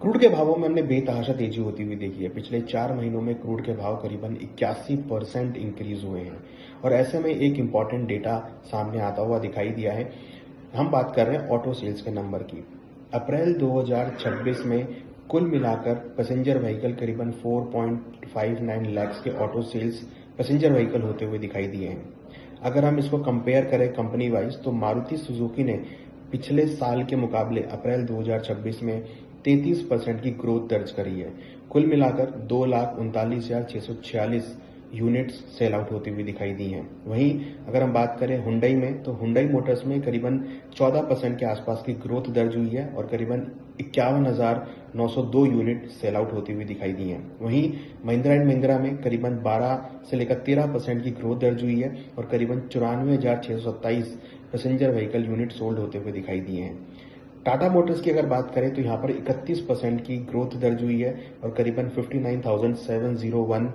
Crude के भावों में हमने बेतहाशा तेजी होती हुई देखी है। पिछले 4 महीनों में क्रूड के भाव करीबन 81% इंक्रीज हुए हैं और ऐसे में एक इम्पॉर्टेंट डेटा सामने आता हुआ दिखाई दिया है। हम बात कर रहे हैं ऑटो सेल्स के नंबर की। अप्रैल 2026 में कुल मिलाकर पैसेंजर व्हीकल करीबन 4.59 लाख के ऑटो सेल्स पैसेंजर व्हीकल होते हुए दिखाई दिए हैं। अगर हम इसको कंपेयर करें कंपनी वाइज तो मारुति सुजुकी ने पिछले साल के मुकाबले अप्रैल 2026 में 33% की ग्रोथ दर्ज करी है। कुल मिलाकर 2,39,646 यूनिट्स सेल आउट होती हुई दिखाई दी हैं। वहीं अगर हम बात करें हुंडई में तो हुंडई मोटर्स में करीबन 14% के आसपास की ग्रोथ दर्ज हुई है और करीबन 51,902 यूनिट सेल आउट होती हुई दिखाई दी हैं। वहीं महिंद्रा एंड महिंद्रा में करीबन 12 से लेकर 13% की ग्रोथ दर्ज हुई है और करीबन 94,627 पैसेंजर व्हीकल यूनिट सोल्ड होते हुए दिखाई दिए हैं। टाटा मोटर्स की अगर बात करें तो यहाँ पर 31% की ग्रोथ दर्ज हुई है और करीबन 59,701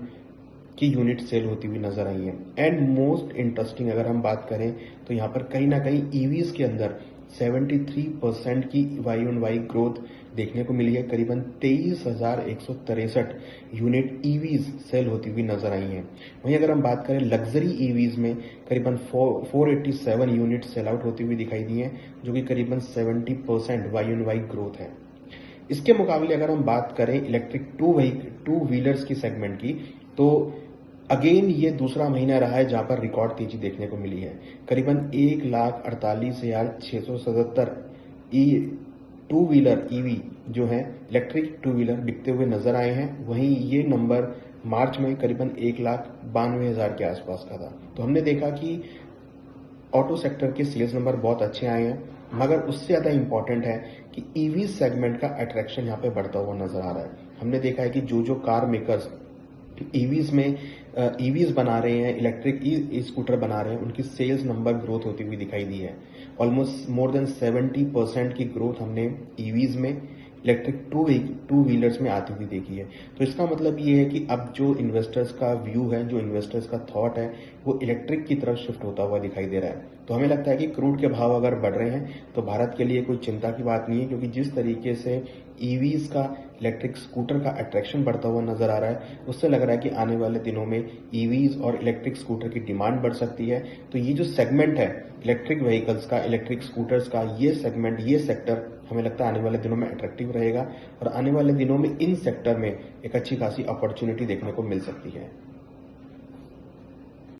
की यूनिट सेल होती हुई नजर आई है। एंड मोस्ट इंटरेस्टिंग अगर हम बात करें तो यहाँ पर कहीं ना कहीं ईवीज के अंदर 73% की वाई ऑन वाई ग्रोथ देखने को मिली है। करीबन 23,163 यूनिट ईवीज सेल होती हुई नजर आई हैं। वहीं अगर हम बात करें लग्जरी ईवीज में करीबन 487 यूनिट सेल आउट होती हुई दिखाई दी हैं, जो कि करीबन 70% वाई ऑन वाई ग्रोथ है। इसके मुकाबले अगर हम बात करें इलेक्ट्रिक टू व्हीलर्स की सेगमेंट की तो अगेन ये दूसरा महीना रहा है जहां पर रिकॉर्ड तेजी देखने को मिली है। करीबन 1,48,677 टू व्हीलर ईवी जो है इलेक्ट्रिक टू व्हीलर बिकते हुए नजर आए हैं। वहीं ये नंबर मार्च में करीबन 1,92,000 के आसपास का था। तो हमने देखा कि ऑटो सेक्टर के सेल्स नंबर बहुत अच्छे आए हैं, मगर उससे ज्यादा इंपॉर्टेंट है कि ईवी सेगमेंट का अट्रैक्शन यहाँ पे बढ़ता हुआ नजर आ रहा है। हमने देखा है कि जो कार मेकर्स ईवीज बना रहे हैं, इलेक्ट्रिक ई स्कूटर बना रहे हैं, उनकी सेल्स नंबर ग्रोथ होती हुई दिखाई दी है। ऑलमोस्ट मोर देन 70% की ग्रोथ हमने ईवीज में इलेक्ट्रिक टू व्हीलर्स में आती हुई देखी है। तो इसका मतलब ये है कि अब जो इन्वेस्टर्स का व्यू है, जो इन्वेस्टर्स का थॉट है, वो इलेक्ट्रिक की तरफ शिफ्ट होता हुआ दिखाई दे रहा है। तो हमें लगता है कि क्रूड के भाव अगर बढ़ रहे हैं तो भारत के लिए कोई चिंता की बात नहीं है, क्योंकि जिस तरीके से ईवीज का इलेक्ट्रिक स्कूटर का अट्रैक्शन बढ़ता हुआ नजर आ रहा है, उससे लग रहा है कि आने वाले दिनों में ईवीज और इलेक्ट्रिक स्कूटर की डिमांड बढ़ सकती है। तो ये जो सेगमेंट है इलेक्ट्रिक व्हीकल्स का, इलेक्ट्रिक स्कूटर्स का, ये सेगमेंट, ये सेक्टर हमें लगता है आने वाले दिनों में अट्रैक्टिव रहेगा और आने वाले दिनों में इन सेक्टर में एक अच्छी खासी अपॉर्चुनिटी देखने को मिल सकती है।